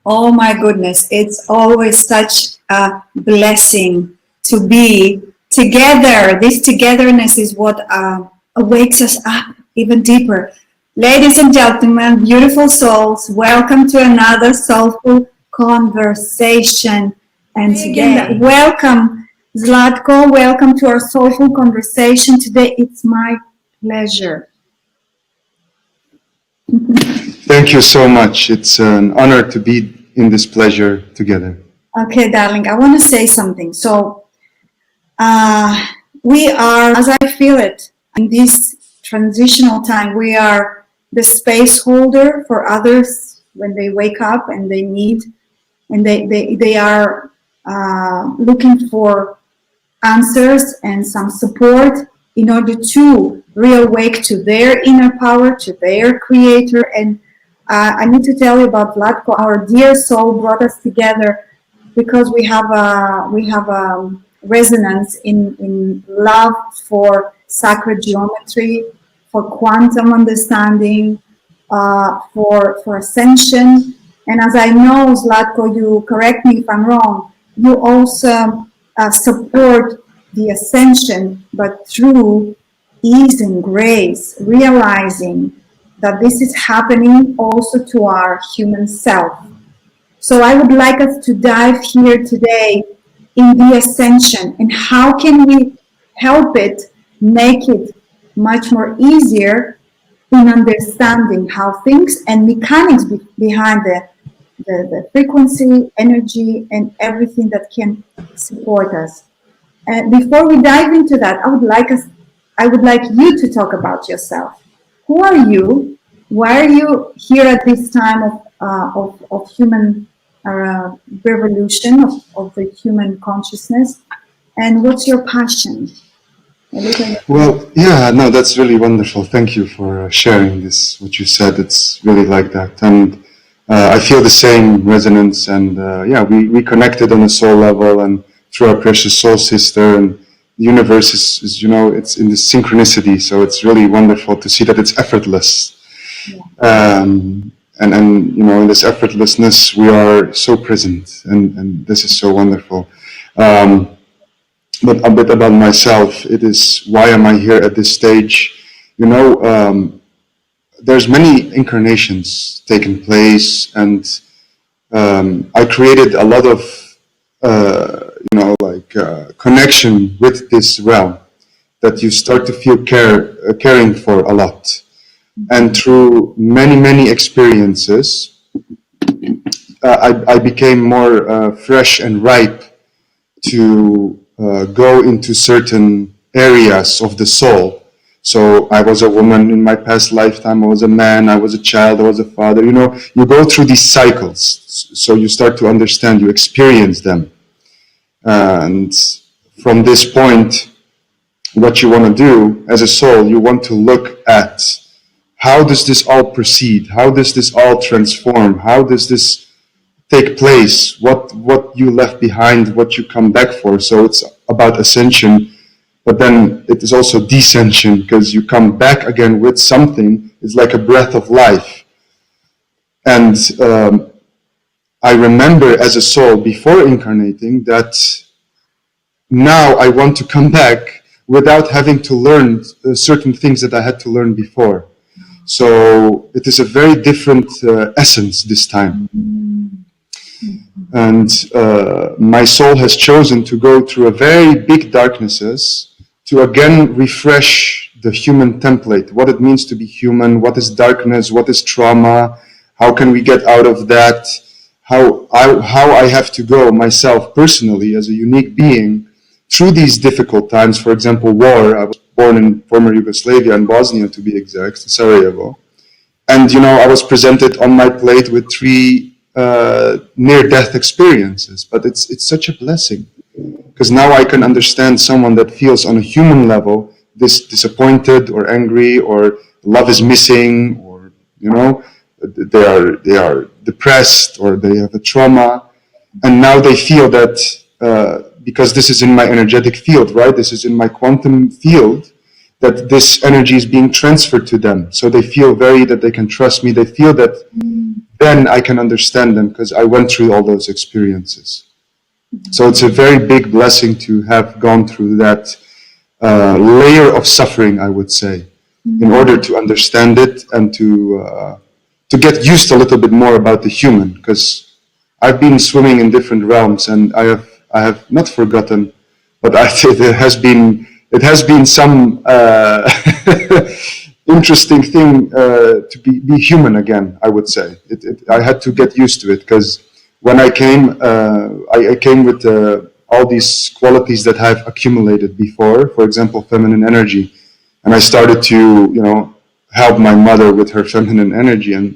Oh my goodness, it's always such a blessing to be together. This togetherness is what wakes us up even deeper. Ladies and gentlemen, beautiful souls, welcome to another Soulful Conversation. And again, welcome Zlatko, welcome to our Soulful Conversation. Today it's my pleasure. Thank you so much. It's an honor to be in this pleasure together. Okay, darling, I want to say something. So, we are, as I feel it, in this transitional time, we are the space holder for others when they wake up and they need, and they are looking for answers and some support in order to reawake to their inner power, to their creator. And I need to tell you about Zlatko. Our dear soul brought us together because we have a resonance in love for sacred geometry, for quantum understanding, for ascension. And as I know, Zlatko, you correct me if I'm wrong, you also support the ascension, but through ease and grace, realizing that this is happening also to our human self. So I would like us to dive here today in the ascension and how can we help it, make it much more easier in understanding how things and mechanics behind the frequency, energy, and everything that can support us. And before we dive into that, I would like you to talk about yourself. Who are you? Why are you here at this time of human revolution, of the human consciousness? And what's your passion? Well, yeah, no, that's really wonderful. Thank you for sharing this, what you said. It's really like that. And I feel the same resonance. And yeah, we connected on a soul level and through our precious soul sister. And the universe is, you know, it's in this synchronicity. So it's really wonderful to see that it's effortless. Yeah. And you know, in this effortlessness, we are so present. And this is so wonderful. But a bit about myself, it is, why am I here at this stage? You know, there's many incarnations taking place, and I created a lot of, you know, like connection with this realm that you start to feel caring for a lot. And through many experiences, I became more fresh and ripe to go into certain areas of the soul. So I was a woman in my past lifetime, I was a man, I was a child, I was a father. You know, you go through these cycles, so you start to understand, you experience them. And from this point, what you want to do as a soul, you want to look at how does this all proceed? How does this all transform? How does this take place? What you left behind, what you come back for. So it's about ascension, but then it is also descension, because you come back again with something. It's like a breath of life. And I remember as a soul before incarnating that now I want to come back without having to learn certain things that I had to learn before. So it is a very different essence this time. And my soul has chosen to go through a very big darknesses to again refresh the human template, what it means to be human, what is darkness, what is trauma, how can we get out of that, how I have to go myself personally as a unique being through these difficult times. For example, war. I was born in former Yugoslavia, in Bosnia to be exact, Sarajevo. And you know, I was presented on my plate with 3 near-death experiences, but it's such a blessing, because now I can understand someone that feels on a human level this disappointed or angry, or love is missing, or you know, they are depressed, or they have a trauma, and now they feel that because this is in my energetic field, right? This is in my quantum field, that this energy is being transferred to them. So they feel that they can trust me. They feel that then I can understand them because I went through all those experiences. So it's a very big blessing to have gone through that layer of suffering, I would say, in order to understand it and to get used a little bit more about the human. Because I've been swimming in different realms, and I have not forgotten, but it has been some interesting thing to be human again. I would say I had to get used to it because when I came, I came with all these qualities that I've accumulated before. For example, feminine energy, and I started to help my mother with her feminine energy and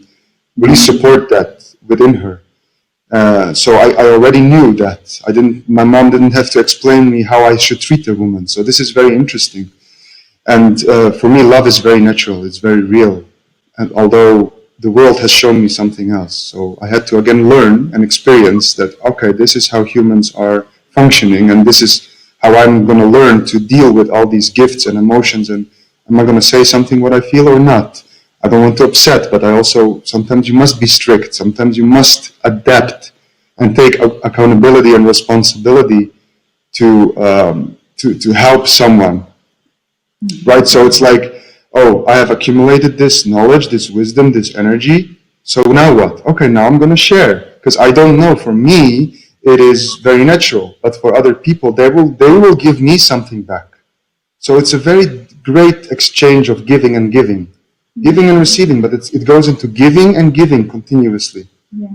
really support that within her. So I already knew that. My mom didn't have to explain me how I should treat a woman. So this is very interesting. And for me, love is very natural. It's very real. And although the world has shown me something else. So I had to again learn and experience that, okay, this is how humans are functioning. And this is how I'm going to learn to deal with all these gifts and emotions. And am I going to say something what I feel or not? I don't want to upset, but sometimes you must be strict. Sometimes you must adapt and take accountability and responsibility to help someone, right? So it's like, oh, I have accumulated this knowledge, this wisdom, this energy. So now what? Okay, now I'm going to share because I don't know. For me, it is very natural, but for other people, they will give me something back. So it's a very great exchange of giving and giving. Giving and receiving, but it goes into giving and giving continuously. Yes.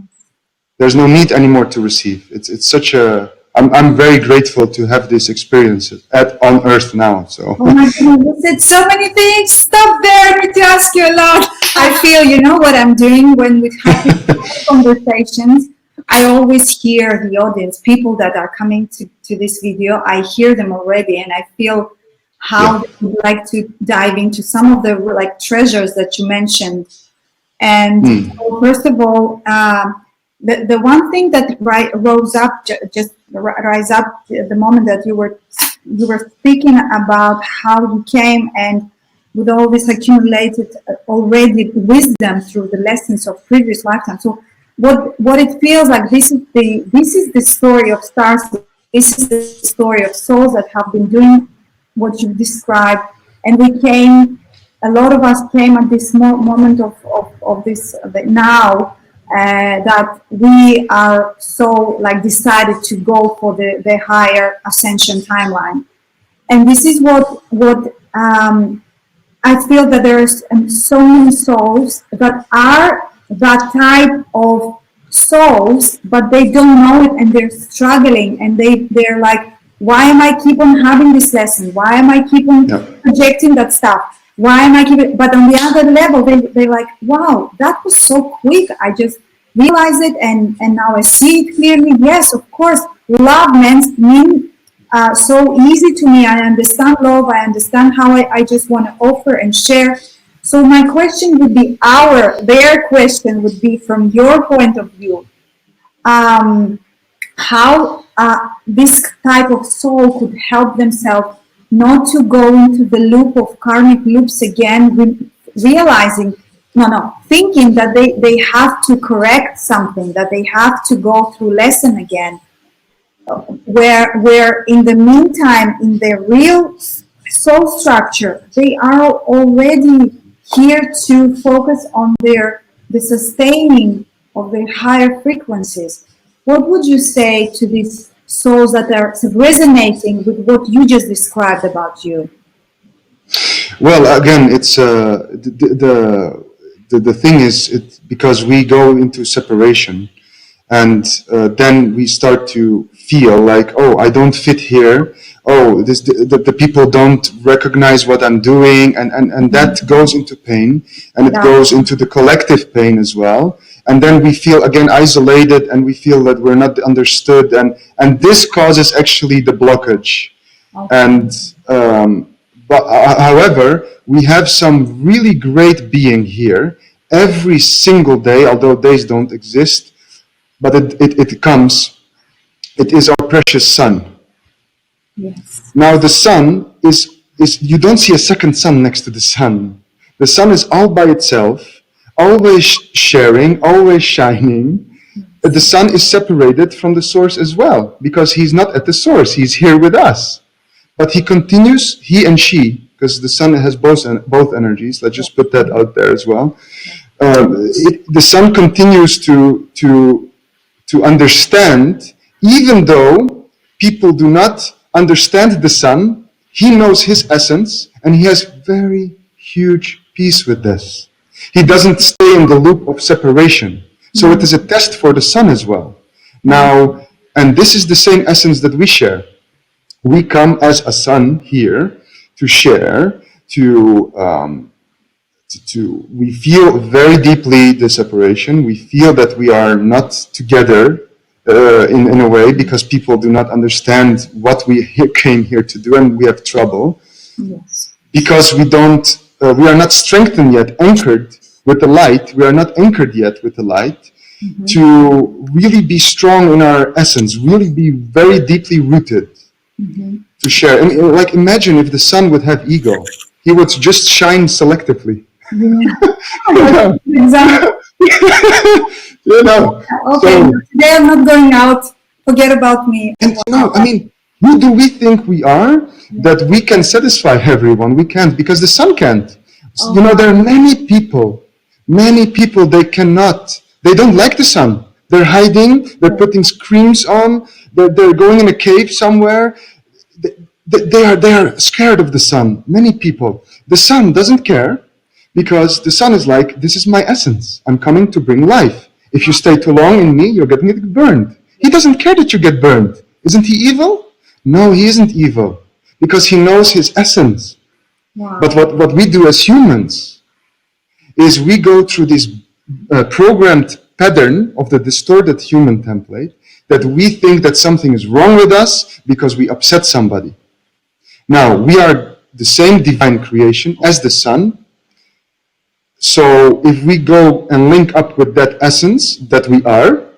There's no need anymore to receive. It's such a. I'm very grateful to have these experiences on Earth now. So. Oh my goodness, you said so many things. Stop there. I need to ask you a lot. I feel what I'm doing when we have these conversations. I always hear the audience, people that are coming to this video. I hear them already, and I feel how they would like to dive into some of the treasures that you mentioned. And so first of all, the one thing that rose up the moment that you were speaking about how you came and with all this accumulated already wisdom through the lessons of previous lifetimes. So what it feels like, this is the story of stars. This is the story of souls that have been doing what you described, and a lot of us came at this moment of this now that we are so decided to go for the higher ascension timeline, and this is what I feel that there's so many souls that are that type of souls, but they don't know it and they're struggling and they're like, why am I keep on having this lesson? Why am I keep on projecting that stuff? Why am I keep? But on the other level, they're like, wow, that was so quick. I just realized it and now I see it clearly. Yes, of course, love means so easy to me. I understand love. I understand how I just want to offer and share. So my question would be, their question would be, from your point of view, how this type of soul could help themselves not to go into the loop of karmic loops again, realizing, thinking that they have to correct something, that they have to go through lesson again, where in the meantime, in their real soul structure, they are already here to focus on the sustaining of their higher frequencies. What would you say to these souls that are resonating with what you just described about you? Well, again, it's the thing is, because we go into separation, and then we start to feel like, oh, I don't fit here. Oh, the people don't recognize what I'm doing, and that goes into pain, and it goes into the collective pain as well. And then we feel again isolated, and we feel that we're not understood, and this causes actually the blockage. Okay. And but however, we have some really great being here every single day, although days don't exist, but it comes. It is our precious sun. Yes. Now the sun is you don't see a second sun next to the sun. The sun is all by itself, always sharing, always shining. The sun is separated from the source as well, because he's not at the source, he's here with us. But he continues, he and she, because the sun has both energies, let's just put that out there as well. The sun continues to understand, even though people do not understand the sun, he knows his essence, and he has very huge peace with this. He doesn't stay in the loop of separation. So it is a test for the sun as well. Now, and this is the same essence that we share. We come as a sun here to share, we feel very deeply the separation. We feel that we are not together in a way, because people do not understand what we came here to do, and we have trouble. Yes. Because we are not strengthened yet, anchored with the light. We are not anchored yet with the light to really be strong in our essence, really be very deeply rooted to share. And like, imagine if the sun would have ego. He would just shine selectively. Yeah. Exactly. Okay, so, today I'm not going out. Forget about me. And I mean, who do we think we are that we can satisfy everyone? We can't, because the sun can't. There are many people, they don't like the sun. They're hiding, they're putting screens on, they're going in a cave somewhere. They are scared of the sun, many people. The sun doesn't care, because the sun is like, this is my essence. I'm coming to bring life. If you stay too long in me, you're getting burned. He doesn't care that you get burned. Isn't he evil? No, he isn't evil, because he knows his essence. Wow. But what we do as humans is we go through this programmed pattern of the distorted human template, that we think that something is wrong with us because we upset somebody. Now, we are the same divine creation as the sun. So if we go and link up with that essence that we are,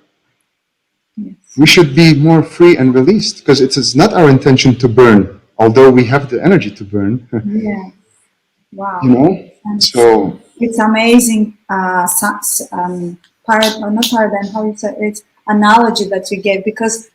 we should be more free and released, because it is not our intention to burn, although we have the energy to burn. Yeah. Wow. So it's amazing. Not paradigm. How you say it's analogy that you gave, because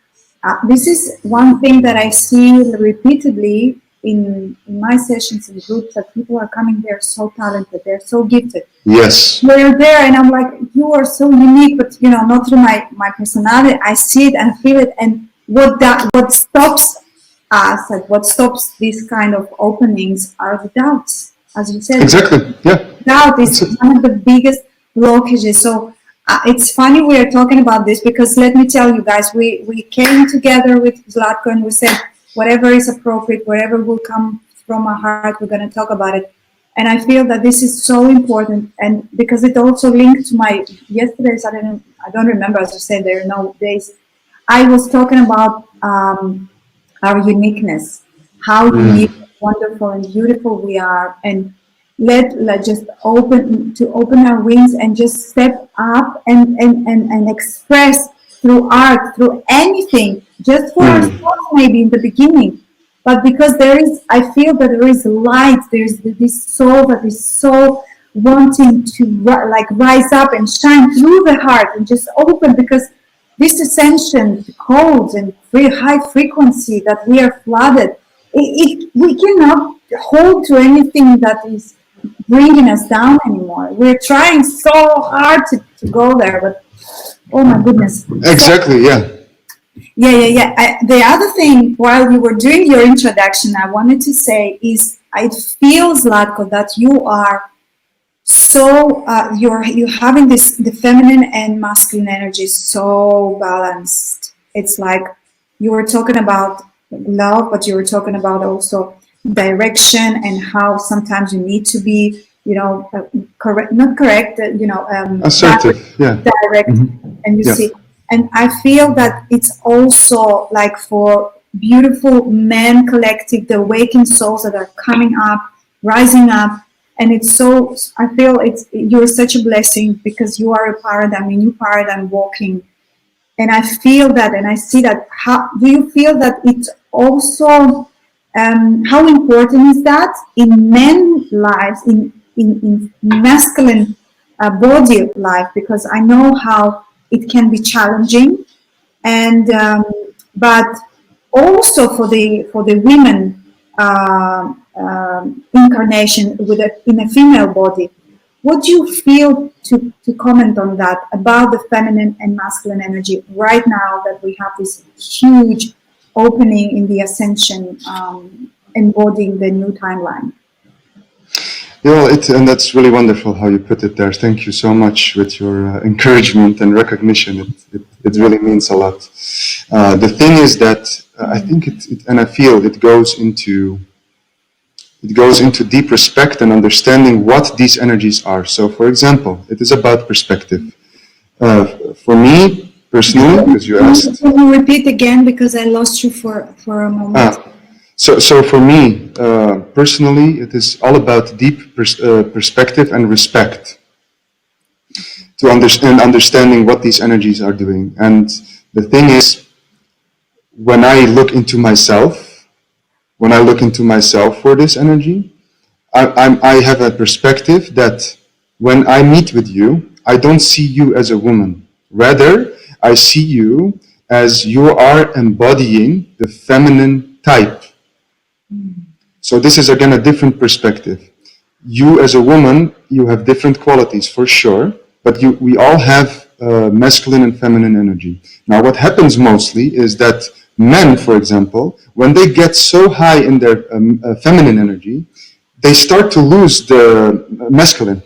this is one thing that I see repeatedly in my sessions in groups, that people are coming there so talented, they're so gifted. Yes. They're there, and I'm like, you are so unique, but not through my personality. I see it and feel it, and what stops us, like what stops these kind of openings, are the doubts, as you said. Exactly. Yeah. Doubt is one of the biggest blockages. So it's funny we are talking about this, because let me tell you guys, we came together with Zlatko and we said, whatever is appropriate, whatever will come from our heart, we're going to talk about it. And I feel that this is so important, and because it also linked to my yesterday's, I don't remember, as you said, there are no days. I was talking about our uniqueness, how unique, wonderful, and beautiful we are, and let just open our wings and just step up and express through art, through anything, just for ourselves maybe in the beginning. But because I feel that there is light, there's this soul that is so wanting to rise up and shine through the heart and just open, because this ascension codes and high frequency that we are flooded, we cannot hold to anything that is bringing us down anymore. We're trying so hard to go there, but oh my goodness. Exactly, yeah. Yeah. The other thing, while you were doing your introduction, I wanted to say is, it feels, Zlatko, that you are so, you're having the feminine and masculine energy so balanced. It's like you were talking about love, but you were talking about also direction, and how sometimes you need to be, assertive, direct, and you see. And I feel that it's also like for beautiful men collective, the awakened souls that are coming up, rising up. And it's so, I feel you're such a blessing, because you are a paradigm, a new paradigm walking. And I feel that, and I see that. How do you feel that it's also, how important is that in men's lives, in masculine body life, because I know how it can be challenging, and but also for the women incarnation in a female body. What do you feel to comment on that about the feminine and masculine energy right now that we have this huge opening in the ascension, embodying the new timeline? Yeah, well, and that's really wonderful how you put it there. Thank you so much with your encouragement and recognition. It really means a lot. The thing is that I think and I feel it goes into deep respect and understanding what these energies are. So, for example, it is about perspective. For me personally, because you asked. Can you repeat again, because I lost you for a moment? So for me, personally, it is all about deep perspective and respect to understanding what these energies are doing. And the thing is, when I look into myself for this energy, I have a perspective that when I meet with you, I don't see you as a woman. Rather, I see you as you are embodying the feminine type. So this is again a different perspective. You as a woman, you have different qualities for sure, but we all have masculine and feminine energy. Now what happens mostly is that men, for example, when they get so high in their feminine energy, they start to lose the masculine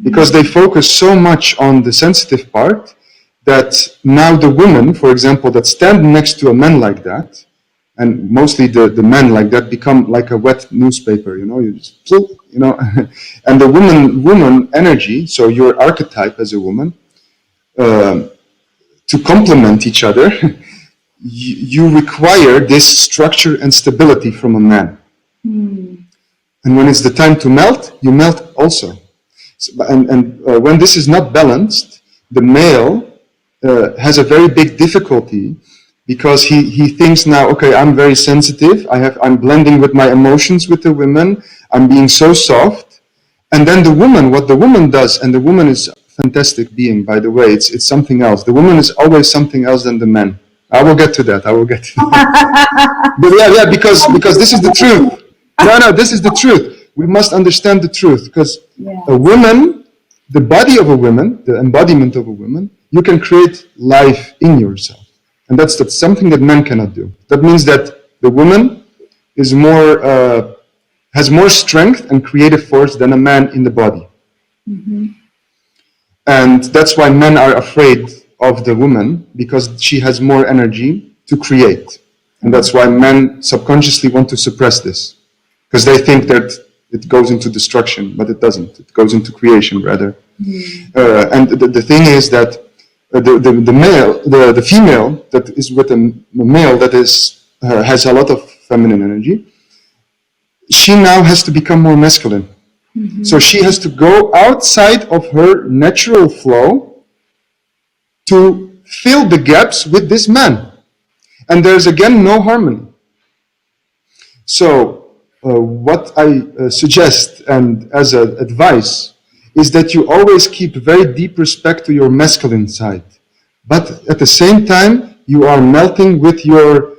because they focus so much on the sensitive part that now the women, for example, that stand next to a man like that, and mostly the men like that become like a wet newspaper, you just, and the woman energy, so your archetype as a woman, to complement each other, you require this structure and stability from a man. And when it's the time to melt, you melt also. So, and when this is not balanced, the male has a very big difficulty, because he thinks now, okay, I'm very sensitive, I'm blending with my emotions with the women, I'm being so soft. And then the woman, what the woman does, and the woman is a fantastic being, by the way, it's something else. The woman is always something else than the man. I will get to that. But yeah, because this is the truth. No, this is the truth. We must understand the truth, because a woman, the body of a woman, the embodiment of a woman, you can create life in yourself. And that's something that men cannot do. That means that the woman is has more strength and creative force than a man in the body. Mm-hmm. And that's why men are afraid of the woman, because she has more energy to create. And that's why men subconsciously want to suppress this, because they think that it goes into destruction, but it doesn't. It goes into creation, rather. Mm-hmm. And the thing is that the female that is with a male that has a lot of feminine energy, she now has to become more masculine. Mm-hmm. So she has to go outside of her natural flow to fill the gaps with this man. And there's again no harmony. So what I suggest, and as an advice, is that you always keep very deep respect to your masculine side. But at the same time, you are melting with your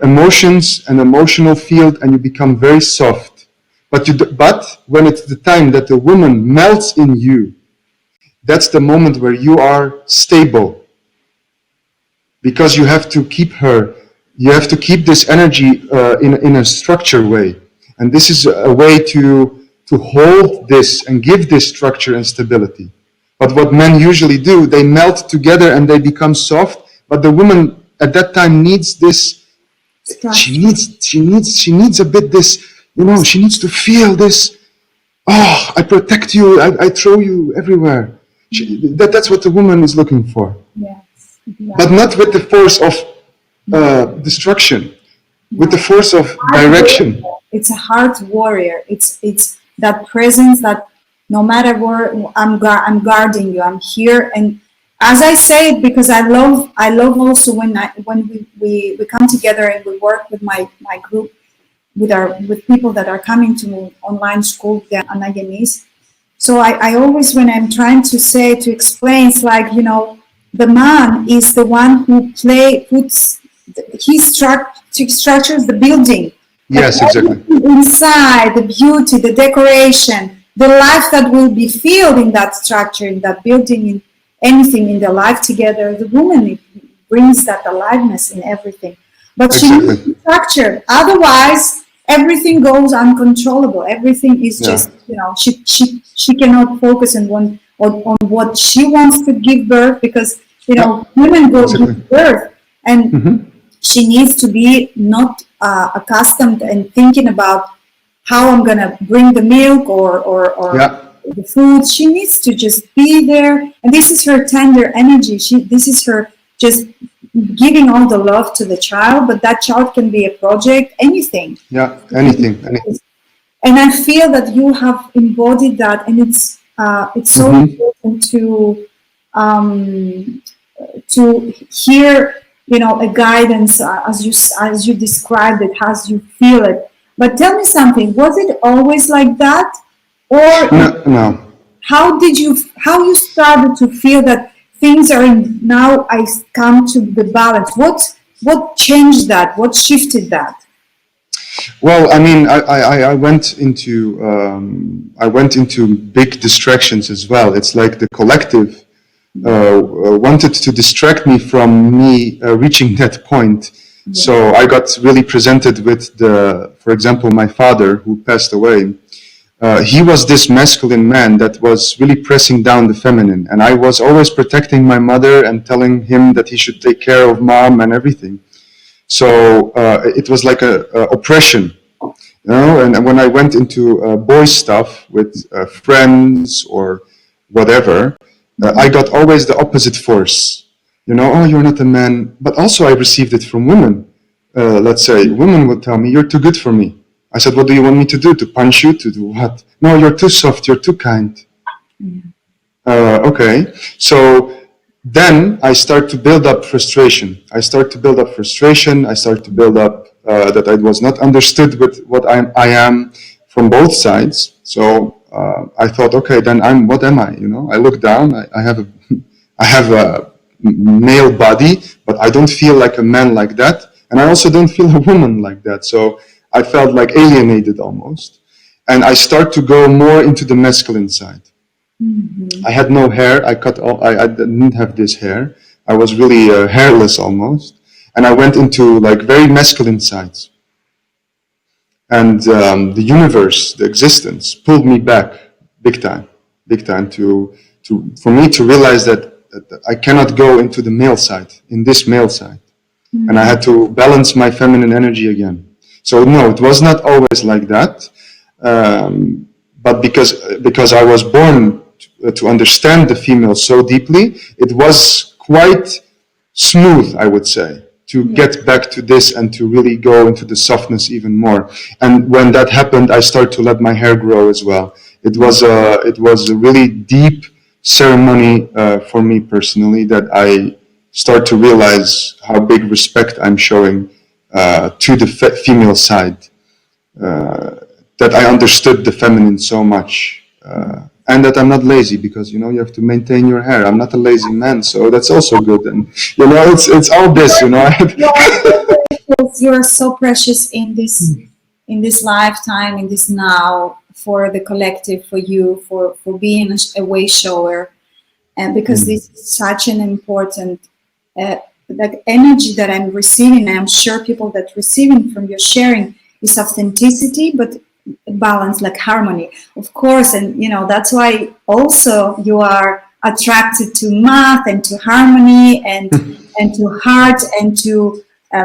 emotions and emotional field, and you become very soft. But when it's the time that the woman melts in you, that's the moment where you are stable. Because you have to keep this energy in a structured way. And this is a way to hold this and give this structure and stability. But what men usually do, they melt together and they become soft. But the woman at that time needs this. She needs a bit this. She needs to feel this. Oh, I protect you. I throw you everywhere. That's what the woman is looking for. Yes. Yeah. But not with the force of destruction, with the force of direction. It's a heart warrior. It's that presence that no matter where I'm guarding you, I'm here. And as I say it, because I love also when we come together and we work with my group, with people that are coming to online school, the Anayanis, So I always, when I'm trying to explain, it's like, the man is the one who structures the building. Like Yes, exactly. inside, the beauty, the decoration, the life that will be filled in that structure, in that building, in anything in the life together. The woman, it brings that aliveness in everything. But she needs Exactly. structure. Otherwise, everything goes uncontrollable. Everything is Yeah. just, she cannot focus on what she wants to give birth, because, Yeah. women go Exactly. give birth, and Mm-hmm. she needs to be not accustomed and thinking about how I'm gonna bring the milk or Yeah. the food. She needs to just be there, and this is her tender energy. This is her just giving all the love to the child, but that child can be a project, anything. Yeah. Anything. Anything. And I feel that you have embodied that, and it's so Mm-hmm. important um, to hear, a guidance, as you described it, as you feel it. But tell me something: was it always like that, or No. No. how you started to feel that things are now? I come to the balance. What changed that? What shifted that? Well, I mean, I went into big distractions as well. It's like the collective wanted to distract me from me reaching that point. So I got really presented with for example, my father who passed away. He was this masculine man that was really pressing down the feminine, and I was always protecting my mother and telling him that he should take care of mom and everything. So it was like a oppression, and when I went into boy stuff with friends or whatever, I got always the opposite force. Oh, you're not a man. But also I received it from women. Let's say women would tell me, you're too good for me. I said, what do you want me to do? To punch you? To do what? No, you're too soft. You're too kind. Okay. So then I start to build up frustration. I start to build up that I was not understood with what I am from both sides. So I thought, okay, then what am I? I look down, I have a, I have a male body, but I don't feel like a man like that. And I also don't feel a woman like that. So I felt like alienated almost. And I start to go more into the masculine side. I had no hair. I didn't have this hair. I was really hairless almost. And I went into like very masculine sides. And the universe, the existence, pulled me back big time for me to realize that I cannot go into the male side, in this male side. And I had to balance my feminine energy again. So no, it was not always like that. But because I was born to understand the female so deeply, it was quite smooth, I would say, to get back to this and to really go into the softness even more. And when that happened, I started to let my hair grow as well. It was a really deep ceremony for me personally, that I start to realize how big respect I'm showing to the female side. That I understood the feminine so much, and that I'm not lazy, because you have to maintain your hair. I'm not a lazy man, so that's also good. And it's all this. You're so precious in this lifetime, in this now, for the collective, for you, for being a way shower, and because this is such an important like energy that I'm receiving. I'm sure people that receiving from your sharing is authenticity, but balance, like harmony, of course. And that's why also you are attracted to math and to harmony and to heart and to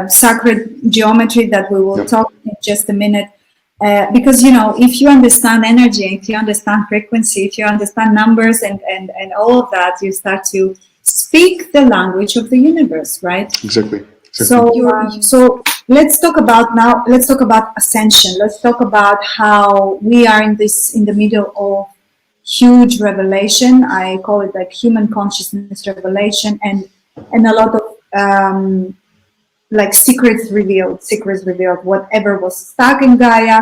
sacred geometry, that we will talk in just a minute. Because if you understand energy, if you understand frequency, if you understand numbers and all of that, you start to speak the language of the universe, right? Exactly. So let's talk about ascension. Let's talk about how we are in the middle of huge revelation. I call it like human consciousness revelation, and a lot of like secrets revealed. Whatever was stuck in Gaia,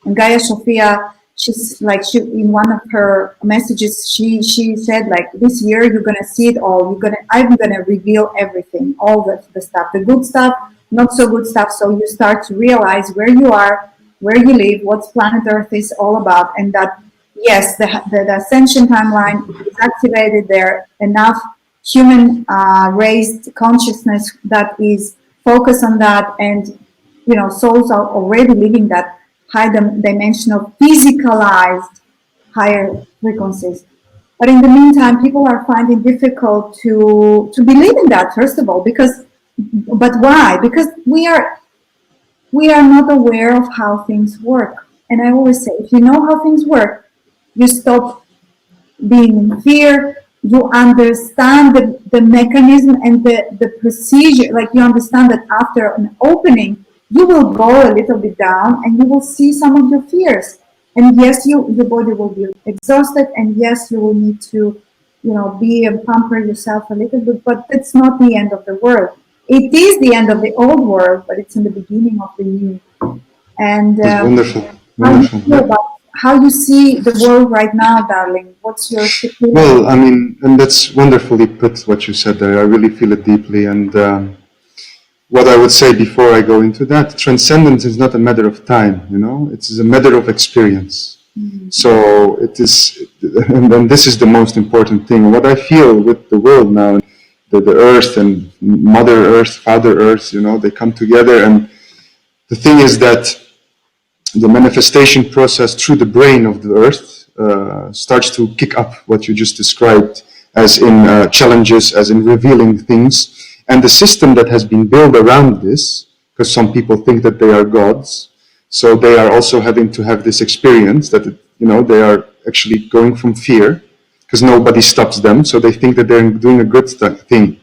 and Gaia Sophia, she in one of her messages she said like, this year you're gonna see it all. I'm gonna reveal everything, all the stuff, the good stuff, not so good stuff. So you start to realize where you are, where you live, what planet Earth is all about, and that yes, the ascension timeline is activated there. Enough human raised consciousness that is focused on that, and souls are already living that high dimensional, physicalized higher frequencies. But in the meantime, people are finding difficult to believe in that. First of all, but why? Because we are not aware of how things work. And I always say, if you know how things work, you stop being in fear. You understand the mechanism and the procedure. Like, you understand that after an opening, you will go a little bit down and you will see some of your fears. And yes, your body will be exhausted, and yes, you will need to, be and pamper yourself a little bit, but it's not the end of the world. It is the end of the old world, but it's in the beginning of the new. And That's wonderful. Wonderful. How you see the world right now, darling? What's your opinion? Well, I mean, and that's wonderfully put, what you said there. I really feel it deeply. And what I would say before I go into that, transcendence is not a matter of time, it is a matter of experience. Mm-hmm. So it is, and this is the most important thing. What I feel with the world now, the Earth and Mother Earth, Father Earth, they come together. And the thing is that the manifestation process through the brain of the Earth starts to kick up what you just described, as in challenges, as in revealing things. And the system that has been built around this, because some people think that they are gods, so they are also having to have this experience that, they are actually going from fear, because nobody stops them, so they think that they're doing a good thing.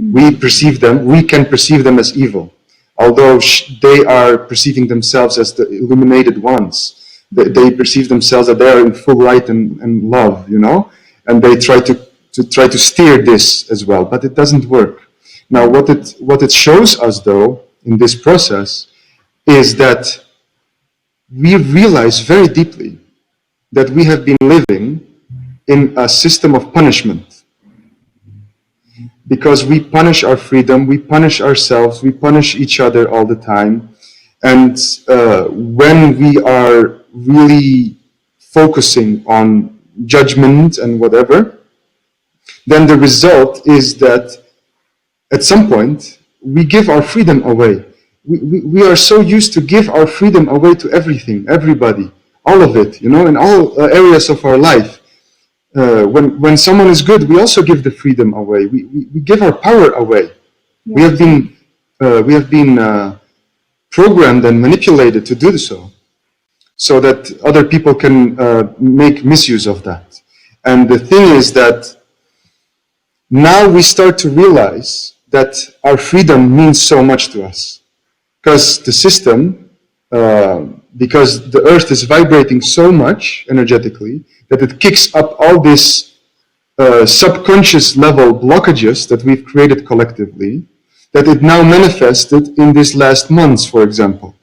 Mm-hmm. We can perceive them as evil, although they are perceiving themselves as the illuminated ones. They perceive themselves that they are in full light and love, and they try to steer this as well, but it doesn't work. Now, what it shows us, though, in this process, is that we realize very deeply that we have been living in a system of punishment. Because we punish our freedom, we punish ourselves, we punish each other all the time. And when we are really focusing on judgment and whatever, then the result is that at some point, we give our freedom away. We are so used to give our freedom away to everything, everybody, all of it, in all areas of our life. When someone is good, we also give the freedom away. We give our power away. Yeah. We have been programmed and manipulated to do so that other people can make misuse of that. And the thing is that now we start to realize that our freedom means so much to us, because the system, because the Earth is vibrating so much energetically that it kicks up all these subconscious level blockages that we've created collectively, that it now manifested in these last months, for example.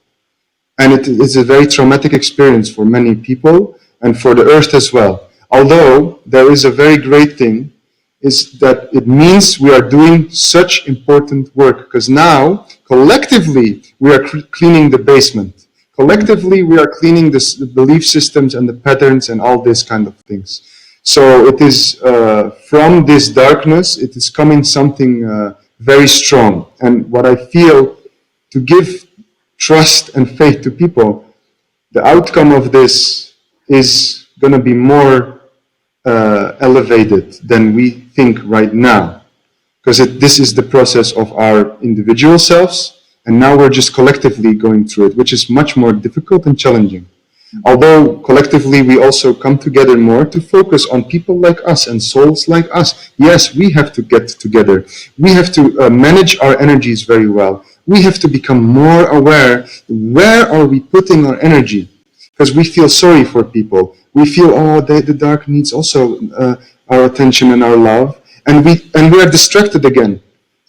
And it is a very traumatic experience for many people and for the Earth as well. Although there is a very great thing, is that it means we are doing such important work, because now collectively we are cleaning the basement. Collectively we are cleaning the belief systems and the patterns and all these kind of things. So it is from this darkness, it is coming something very strong. And what I feel, to give trust and faith to people, the outcome of this is going to be more elevated than we think right now, because this is the process of our individual selves, and now we're just collectively going through it, which is much more difficult and challenging. Although collectively we also come together more to focus on people like us and souls like us. Yes, we have to get together. We have to manage our energies very well. We have to become more aware, where are we putting our energy? Because we feel sorry for people. We feel, the dark needs also our attention and our love, and we are distracted again,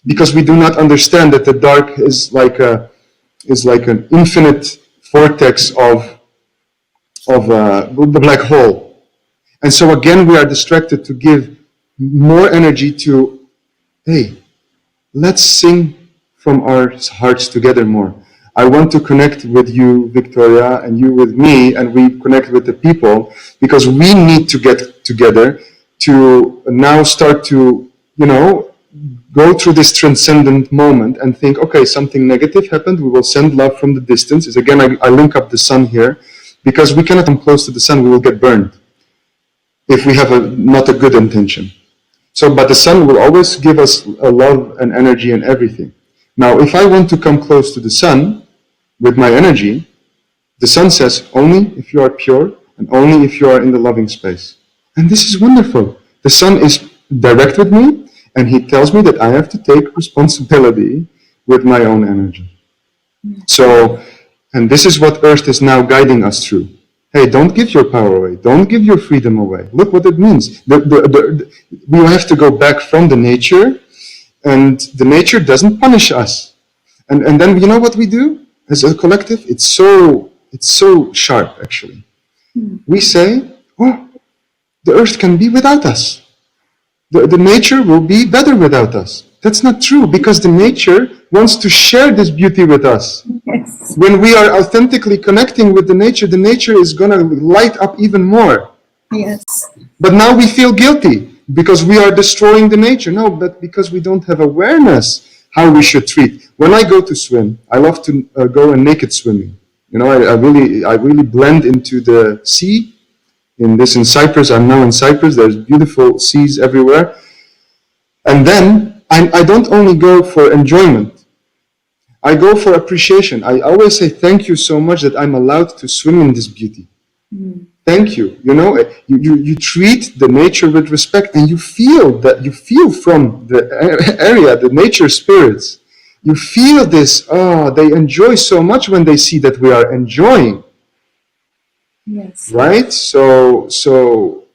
because we do not understand that the dark is like an infinite vortex of the black hole. And so again, we are distracted to give more energy to, hey, let's sing from our hearts together more. I want to connect with you, Victoria, and you with me, and we connect with the people, because we need to get together to now start to, go through this transcendent moment and think, okay, something negative happened, we will send love from the distance. Is again, I link up the sun here, because we cannot come close to the sun, we will get burned if we have not a good intention. So, but the sun will always give us a love and energy and everything. Now, if I want to come close to the sun with my energy, the sun says only if you are pure and only if you are in the loving space. And this is wonderful. The sun is direct with me, and he tells me that I have to take responsibility with my own energy. So, and this is what Earth is now guiding us through. Hey, don't give your power away. Don't give your freedom away. Look what it means. We have to go back from the nature, and the nature doesn't punish us. And then you know what we do as a collective? It's so sharp, actually. We say, oh, the Earth can be without us. The nature will be better without us. That's not true, because the nature wants to share this beauty with us. Yes. When we are authentically connecting with the nature is going to light up even more. Yes. But now we feel guilty because we are destroying the nature. No, but because we don't have awareness how we should treat. When I go to swim, I love to go in naked swimming. I really blend into the sea. In Cyprus, I'm now in Cyprus. There's beautiful seas everywhere. And then I don't only go for enjoyment. I go for appreciation. I always say thank you so much that I'm allowed to swim in this beauty. Thank you. You treat the nature with respect, and you feel from the area, the nature spirits. You feel this. They enjoy so much when they see that we are enjoying. Yes. Right? So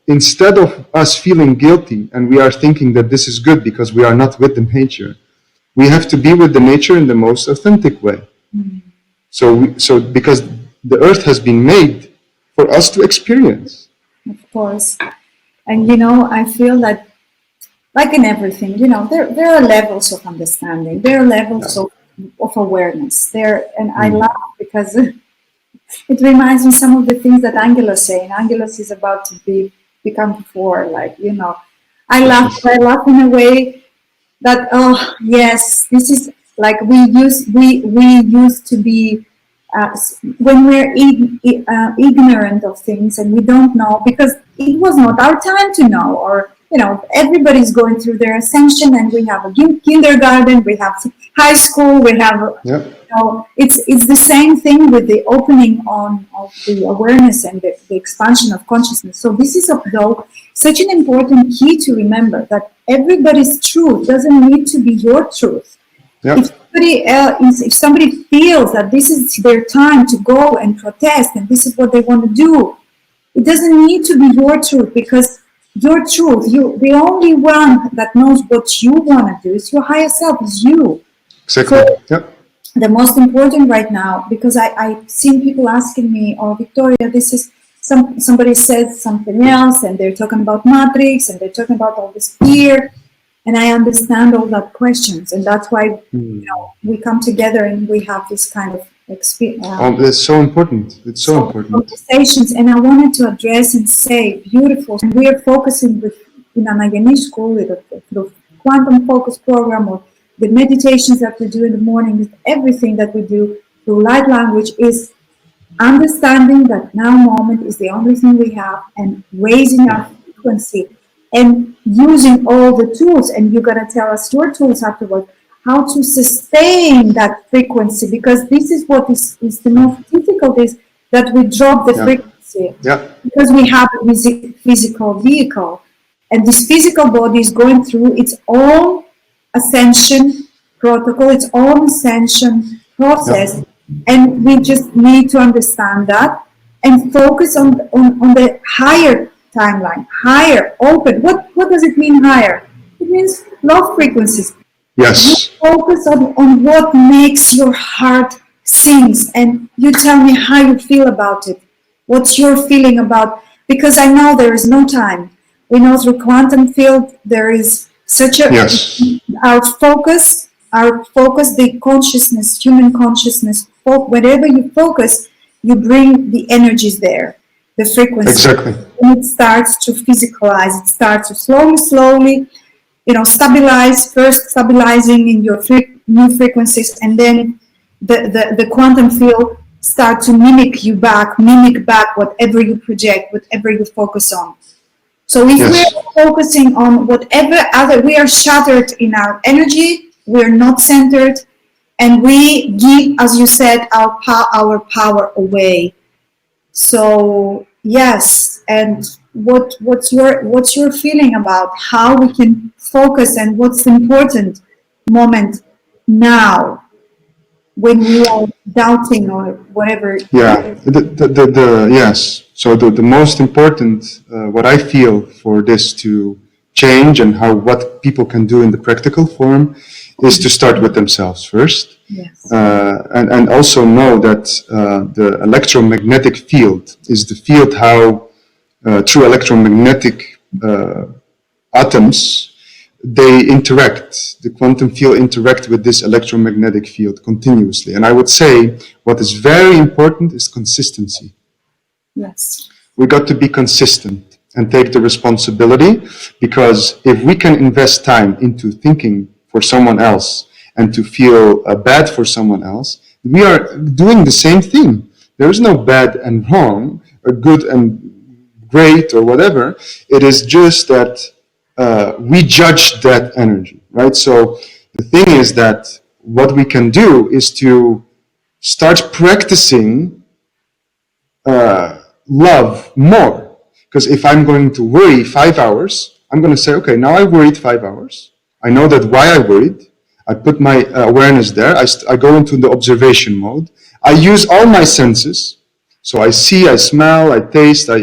instead of us feeling guilty and we are thinking that this is good because we are not with the nature, we have to be with the nature in the most authentic way. So because the earth has been made for us to experience. Of course. And I feel that, like in everything, there are levels of understanding. There are levels of awareness. And I laugh because it reminds me some of the things that Angelos saying. Angelos is about to become 4, I laugh in a way that, oh yes, this is like we used to be when we're ignorant of things and we don't know, because it was not our time to know, or everybody's going through their ascension, and we have a kindergarten, we have high school, we have it's the same thing with the opening on of the awareness and the expansion of consciousness. So this is such an important key to remember, that everybody's truth doesn't need to be your truth. If somebody feels that this is their time to go and protest and this is what they want to do, it doesn't need to be your truth, because your truth, the only one that knows what you want to do is your higher self, is you. Exactly. So, the most important right now, because I've seen people asking me, oh, Victoria, this is somebody said something else, and they're talking about matrix, and they're talking about all this fear, and I understand all that questions, and that's why we come together and we have this kind of experience. It's so important. It's so important. Conversations, and I wanted to address and say, beautiful. And we are focusing in Anagani school with the quantum focus program, or the meditations that we do in the morning, everything that we do through light language is understanding that now moment is the only thing we have, and raising our frequency and using all the tools. And you're going to tell us your tools afterwards, how to sustain that frequency, because this is what is the most difficult, is that we drop the frequency because we have a physical vehicle, and this physical body is going through its own ascension protocol, its own ascension process, and we just need to understand that and focus on the higher timeline, higher, open. What does it mean, higher? It means love frequencies. Yes. You focus on what makes your heart sings, and you tell me how you feel about it. What's your feeling about, because I know there is no time. We know through quantum field there is such a, Yes, our focus, the consciousness, human consciousness, wherever you focus, you bring the energies there, the frequency. exactly. And it starts to physicalize, it starts to slowly, stabilize, first stabilizing in your new frequencies, and then the quantum field start to mimic back whatever you project, whatever you focus on. So if we're Yes, focusing on whatever other, we are shattered in our energy, we're not centered, and we give, as you said, our power away. So yes, and what's your feeling about how we can focus and what's the important moment now when we are doubting or whatever? yeah. Yes. So the most important, what I feel for this to change and what people can do in the practical form is to start with themselves first. Yes. And also know that the electromagnetic field is the field how through electromagnetic atoms they interact, the quantum field interact with this electromagnetic field continuously. And I would say what is very important is consistency. Yes. We got to be consistent and take the responsibility, because if we can invest time into thinking for someone else and to feel bad for someone else, we are doing the same thing. There is no bad and wrong, or good and great, or whatever. It is just that we judge that energy, right? So the thing is that what we can do is to start practicing love more. Because if I'm going to worry 5 hours, I'm going to say, okay, now I worried 5 hours. I know that why I worried. I put my awareness there. I go into the observation mode. I use all my senses. So I see, I smell, I taste, I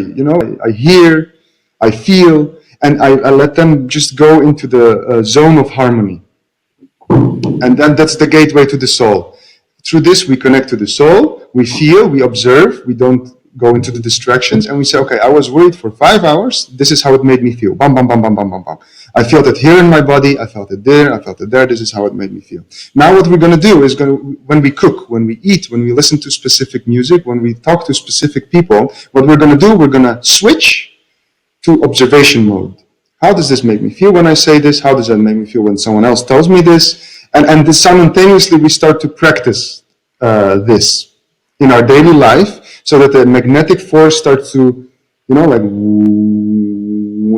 hear, I feel, and I let them just go into the zone of harmony. And then that's the gateway to the soul. Through this, we connect to the soul, we feel, we observe, we don't go into the distractions, and we say, okay, I was worried for 5 hours, this is how it made me feel. Bam, bam, bam, bam, bam, bam, bam. I felt it here in my body, I felt it there, this is how it made me feel. Now what we're going to do is when we cook, when we eat, when we listen to specific music, when we talk to specific people, what we're going to do, we're going to switch to observation mode. How does this make me feel when I say this? How does that make me feel when someone else tells me this? And simultaneously we start to practice this in our daily life, so that the magnetic force starts to,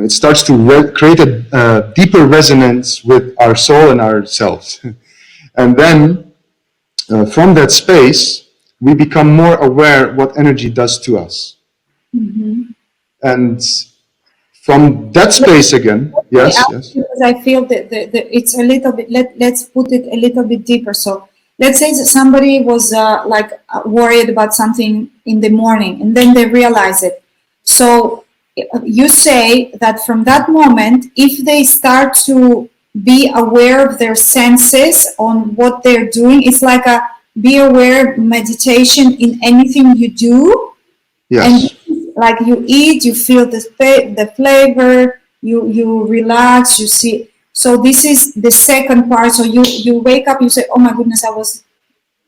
it starts to create a deeper resonance with our soul and ourselves. And then from that space, we become more aware what energy does to us. Mm-hmm. And from that space again, yes. Because I feel that it's a little bit, let's put it a little bit deeper. So let's say that somebody was worried about something in the morning, and then they realize it. So you say that from that moment, if they start to be aware of their senses on what they're doing, it's like a be aware meditation in anything you do. Yes. And like you eat, you feel the flavor, you relax, you see. So this is the second part. So you wake up, you say, oh my goodness, I was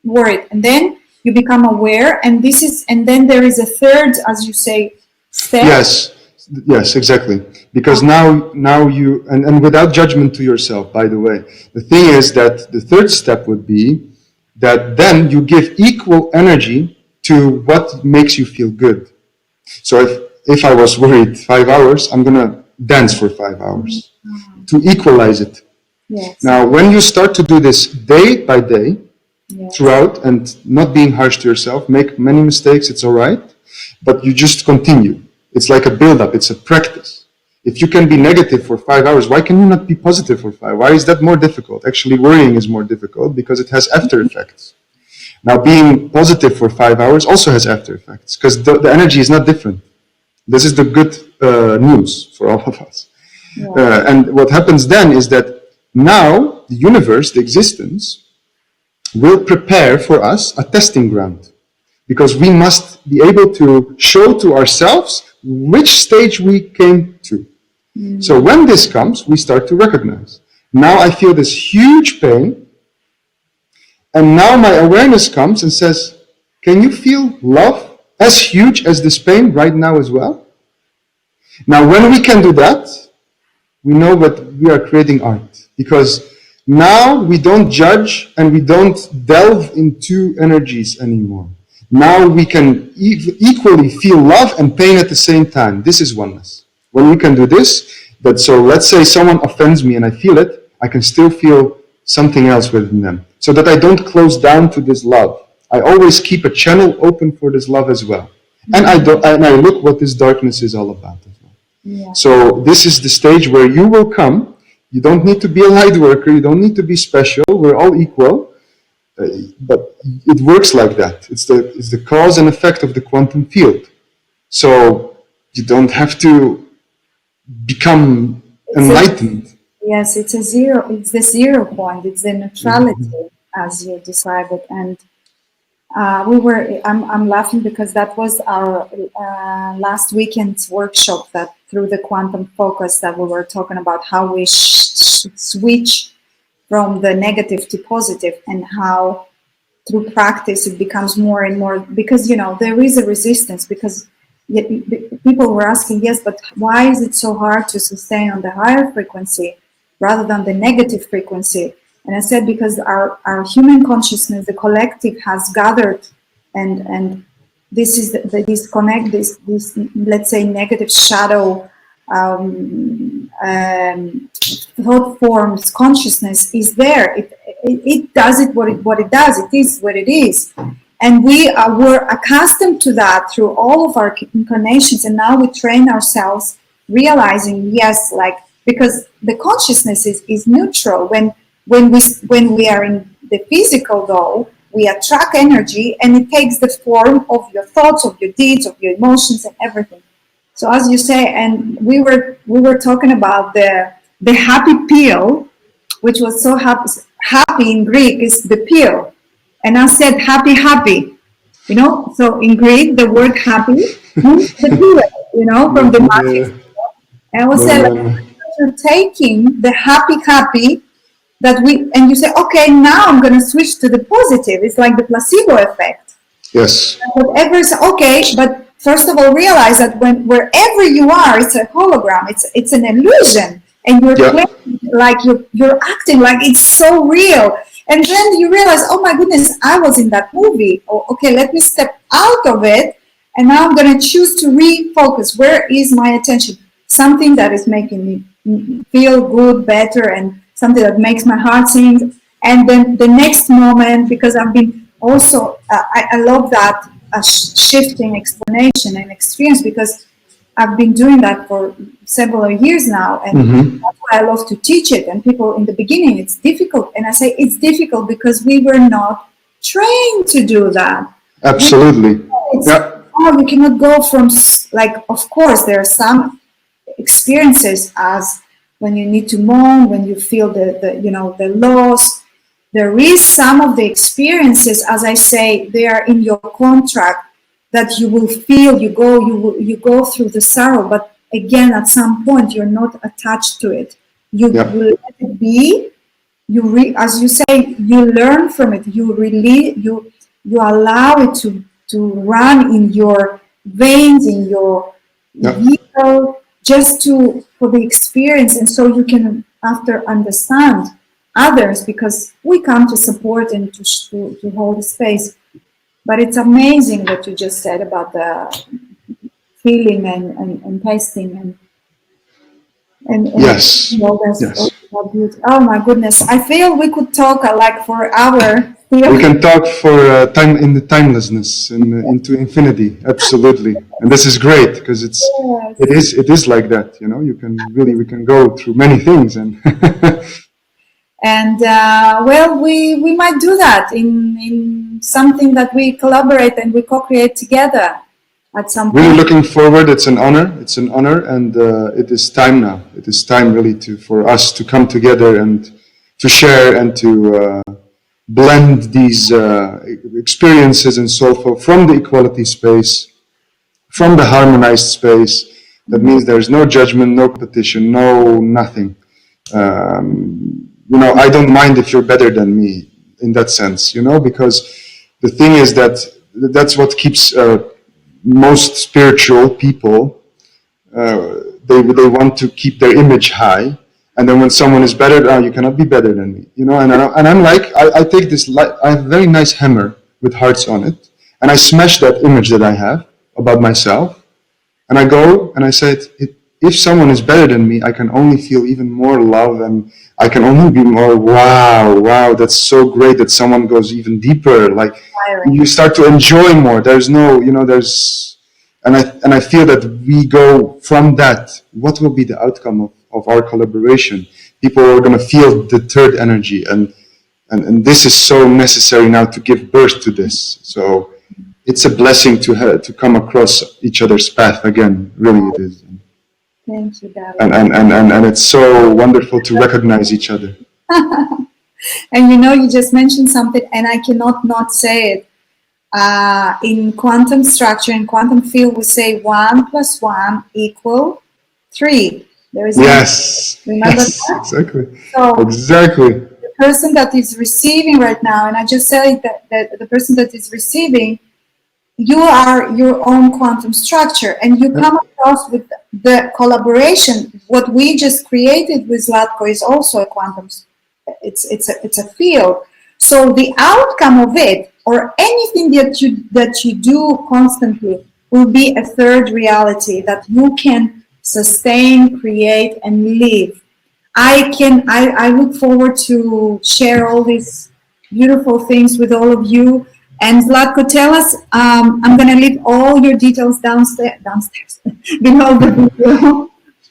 worried. And then you become aware, and then there is a third, as you say, step. Yes, exactly. Because now you, and without judgment to yourself, by the way, the thing is that the third step would be that then you give equal energy to what makes you feel good. So if I was worried 5 hours, I'm going to dance for 5 hours to equalize it. Yes. Now, when you start to do this day by day, throughout, and not being harsh to yourself, make many mistakes, it's all right, but you just continue. It's like a build-up, it's a practice. If you can be negative for 5 hours, why can you not be positive for 5? Why is that more difficult? Actually, worrying is more difficult because it has after effects. Now, being positive for 5 hours also has after effects, because the energy is not different. This is the good news for all of us. And what happens then is that now the universe, the existence, will prepare for us a testing ground. because we must be able to show to ourselves which stage we came to. So when this comes, we start to recognize. Now I feel this huge pain, and now my awareness comes and says, can you feel love as huge as this pain right now as well? Now when we can do that, we know that we are creating art, because now we don't judge and we don't delve into energies anymore. Now we can equally feel love and pain at the same time. This is oneness. When we can do this, so let's say someone offends me and I feel it, I can still feel something else within them, so that I don't close down to this love. I always keep a channel open for this love as well. And I look what this darkness is all about as well. Yeah. So this is the stage where you will come. You don't need to be a light worker. You don't need to be special. We're all equal. But it works like that. It's the cause and effect of the quantum field. So you don't have to become enlightened. Yes, it's the 0 point. It's the neutrality, as you described it. And I'm laughing because that was our last weekend's workshop, that through the quantum focus, that we were talking about how we switch from the negative to positive, and how through practice it becomes more and more, because there is a resistance, because people were asking, yes, but why is it so hard to sustain on the higher frequency rather than the negative frequency? And I said, because our human consciousness, the collective, has gathered, and this is the disconnect, this let's say negative shadow thought forms consciousness is there. It does what it does. It is what it is, and we were accustomed to that through all of our incarnations, and now we train ourselves realizing, yes, like, because the consciousness is neutral. When we are in the physical, though, we attract energy, and it takes the form of your thoughts, of your deeds, of your emotions, and everything. So as you say, and we were talking about the happy pill, which was so happy in Greek is the pill, and I said happy, So in Greek, the word happy means the pill, from the market. And I was saying, you're taking the happy and you say, okay, now I'm going to switch to the positive. It's like the placebo effect. Yes. Whatever is okay, but first of all, realize that wherever you are, it's a hologram. It's an illusion, and you're playing like you're acting like it's so real. And then you realize, oh my goodness, I was in that movie. Oh, okay, let me step out of it, and now I'm going to choose to refocus. Where is my attention? Something that is making me feel good, better, and something that makes my heart sing. And then the next moment, because I've been also, I love that shifting explanation and experience, because I've been doing that for several years now, and that's why I love to teach it. And people in the beginning, it's difficult, and I say it's difficult because we were not trained to do that. Absolutely. You cannot go from, like, of course, there are some experiences as when you need to mourn, when you feel the loss. There is some of the experiences, as I say, they are in your contract, that you will feel, you go through the sorrow, but again, at some point, you're not attached to it. You will let it be. As you say, you learn from it. You allow it to run in your veins, in your vehicle, just for the experience, and so you can after understand others, because we come to support and to hold space. But it's amazing what you just said about the feeling and tasting and yes. Yes. Oh my goodness! I feel we could talk like for an hour. We can talk for time in the timelessness and into infinity. Absolutely, and this is great because it is like that. We can go through many things and. And we might do that in something that we collaborate and we co-create together at some point. Really looking forward. It's an honor, and it is time now. It is time really for us to come together and to share and to blend these experiences in soulful from the equality space, from the harmonized space. That means there's no judgment, no competition, no nothing. I don't mind if you're better than me in that sense, because the thing is that that's what keeps most spiritual people, they want to keep their image high. And then when someone is better, you cannot be better than me, and I'm like, I take this, I have a very nice hammer with hearts on it, and I smash that image that I have about myself, and I go and I say, if someone is better than me, I can only feel even more love, and I can only be more, wow, that's so great that someone goes even deeper. Like, you start to enjoy more. There's no, and I feel that we go from that. What will be the outcome of our collaboration? People are going to feel the third energy, and this is so necessary now to give birth to this. So it's a blessing to come across each other's path again. Really, it is. Thank you, darling. And it's so wonderful to recognize each other. And you just mentioned something, and I cannot not say it. In quantum structure, in quantum field, we say 1 + 1 = 3. There is yes. Remember yes, that? Exactly. So exactly. The person that is receiving right now, and I just said that the person that is receiving, you are your own quantum structure, and you come across with the collaboration. What we just created with Zlatko is also a quantum. It's a field. So the outcome of it, or anything that you do constantly, will be a third reality that you can sustain, create, and live. I look forward to share all these beautiful things with all of you. And Zlatko, tell us, I'm going to leave all your details downstairs below the video.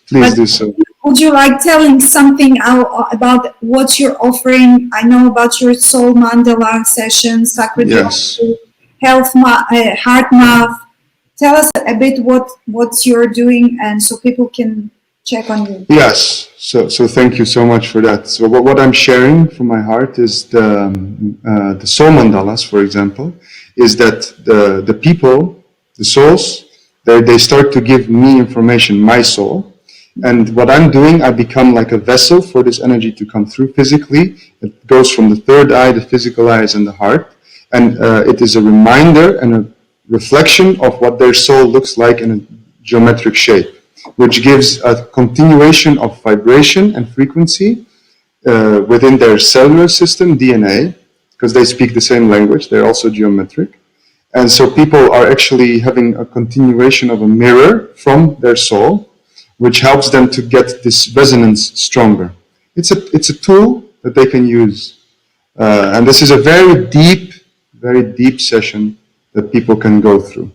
Please do so. Would you like telling something about what you're offering? I know about your soul mandala sessions, sacred health, heart math. Tell us a bit what you're doing, and so people can check on you. Yes. So thank you so much for that. So what I'm sharing from my heart is the soul mandalas, for example, is that the people, the souls, they start to give me information, my soul. And what I'm doing, I become like a vessel for this energy to come through physically. It goes from the third eye, the physical eyes, and the heart. And it is a reminder and a reflection of what their soul looks like in a geometric shape, which gives a continuation of vibration and frequency within their cellular system, DNA, because they speak the same language. They're also geometric. And so people are actually having a continuation of a mirror from their soul, which helps them to get this resonance stronger. It's a tool that they can use. And this is a very deep session that people can go through.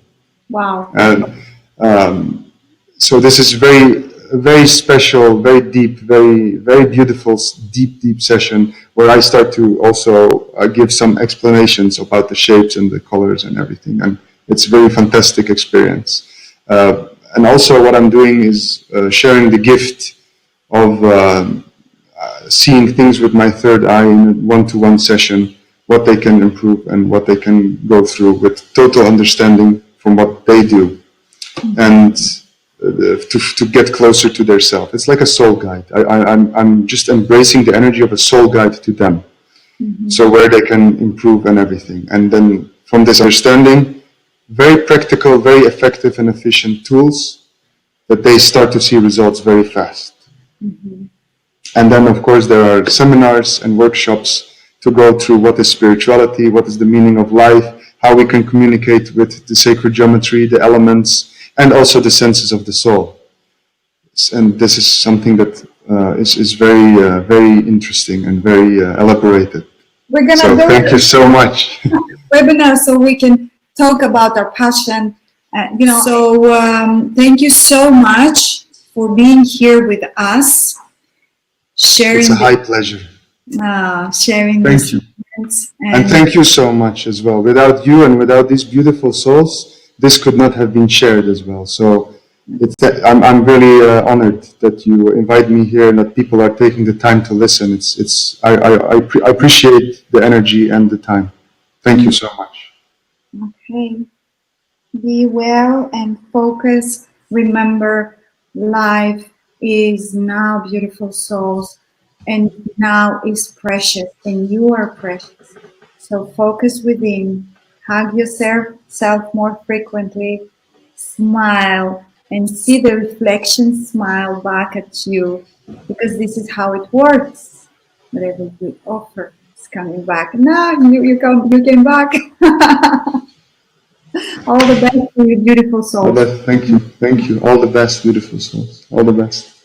Wow. And so this is very special, very deep, very beautiful, deep session where I start to also give some explanations about the shapes and the colors and everything. And it's a very fantastic experience. And also what I'm doing is sharing the gift of seeing things with my third eye in a one-to-one session, what they can improve and what they can go through with total understanding from what they do. And to get closer to their self. It's like a soul guide. I'm just embracing the energy of a soul guide to them. Mm-hmm. So where they can improve and everything. And then from this understanding, very practical, very effective and efficient tools that they start to see results very fast. Mm-hmm. And then of course there are seminars and workshops to go through what is spirituality, what is the meaning of life, how we can communicate with the sacred geometry, the elements, and also the senses of the soul. And this is something that is very interesting and very elaborated. We're gonna so thank you so much. Webinar so we can talk about our passion. So thank you so much for being here with us. Sharing. It's a high pleasure. Sharing. Thank you. And thank you so much as well. Without you and without these beautiful souls, this could not have been shared as well. So I'm really honored that you invite me here and that people are taking the time to listen. I appreciate the energy and the time. Thank you so much. Okay. Be well and focus. Remember, life is now, beautiful souls, and now is precious, and you are precious. So focus within. Hug yourself more frequently. Smile and see the reflection smile back at you, because this is how it works. Whatever we offer is coming back. Now you came back. All the best to you, beautiful souls. Thank you. Thank you. All the best, beautiful souls. All the best.